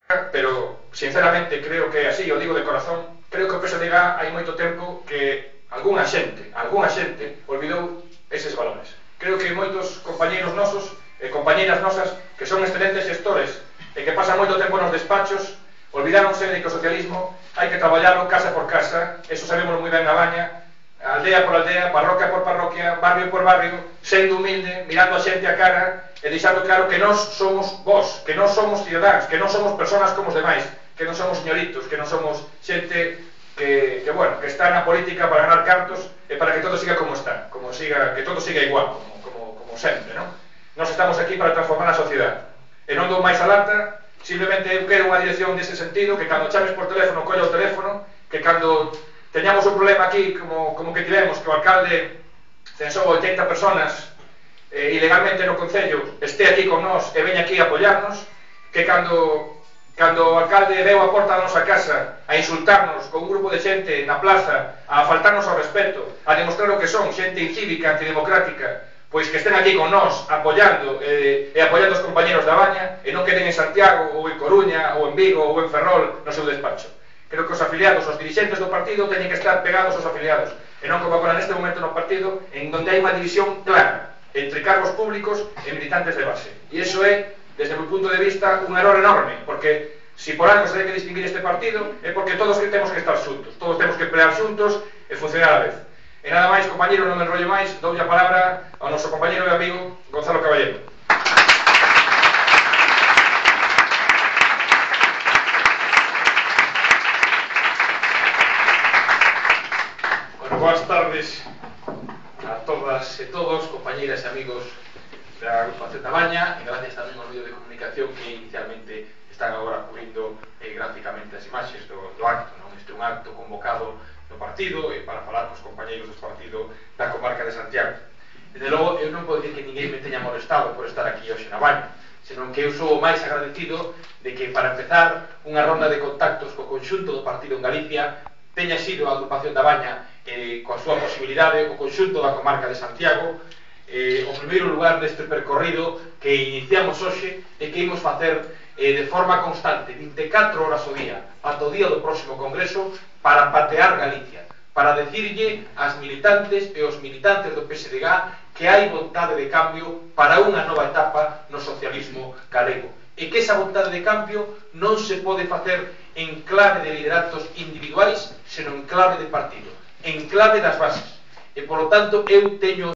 pero sinceramente creo que así, o digo de corazón, creo que o PSDG hai moito tempo que algunha xente olvidou eses valores. Creo que moitos compañeiros nosos e compañeiras nosas que son excelentes xestores e que pasan moito tempo nos despachos olvidáronse de que o socialismo hai que traballalo casa por casa, eso sabemos moi ben na Baña, aldea por aldea, parroquia por parroquia, barrio por barrio, sendo humilde, mirando a xente a cara e deixando claro que nós somos vos, que nós somos cidadáns, que non somos personas como os demais, que non somos señoritos, que non somos xente que está na política para ganar cartos e para que todo siga como está, que todo siga igual, como sempre, non? Nós estamos aquí para transformar a sociedade. E non dou máis a lata, simplemente eu quero unha dirección dese sentido, que cando chames por teléfono, colla o teléfono, que cando teñamos un problema aquí, como que tivemos, que o alcalde censou 80 personas ilegalmente no Concello, este aquí con nós e veña aquí a apoiarnos, que cando o alcalde veu a porta da nosa casa a insultarnos con un grupo de xente na plaza, a faltarnos ao respeto, a demostrar o que son, xente incívica, antidemocrática, pois que estén aquí con nós apoiando e apoiando os compañeros da Baña e non queden en Santiago ou en Coruña ou en Vigo ou en Ferrol no seu despacho. Creo que os afiliados, os dirixentes do partido teñen que estar pegados aos afiliados e non como agora neste momento no partido en donde hai unha división clara entre cargos públicos e militantes de base. E iso é, desde o meu punto de vista, un error enorme, porque se por algo se debe que distinguir este partido é porque todos temos que estar xuntos, todos temos que pelear xuntos e funcionar a vez. E nada máis, compañeiro, non me enrollo máis, doulle a palabra ao noso compañeiro e amigo Gonzalo Caballero. Boas tardes a todas e todos, compañeiras e amigos da agrupación da Baña, e gracias tamén aos medios de comunicación que inicialmente están agora cubrindo gráficamente as imaxes do acto. Este é un acto convocado no partido e para falar cos compañeiros do partido da comarca de Santiago. Desde logo, eu non podo dicir que ninguén me teña molestado por estar aquí hoxe na Baña, senón que eu sou o máis agradecido de que, para empezar unha ronda de contactos co conxunto do partido en Galicia, teña sido a agrupación da Baña coa súa posibilidade, o conxunto da comarca de Santiago, o primeiro lugar deste percorrido que iniciamos hoxe e que imos facer de forma constante, 24 horas ao día, ata o día do próximo congreso, para patear Galicia, para decirlle ás militantes e aos militantes do PSDG que hai vontade de cambio para unha nova etapa no socialismo galego, e que esa vontade de cambio non se pode facer en clave de lideratos individuais, senón en clave de partido, en clave das bases. E, polo tanto, eu teño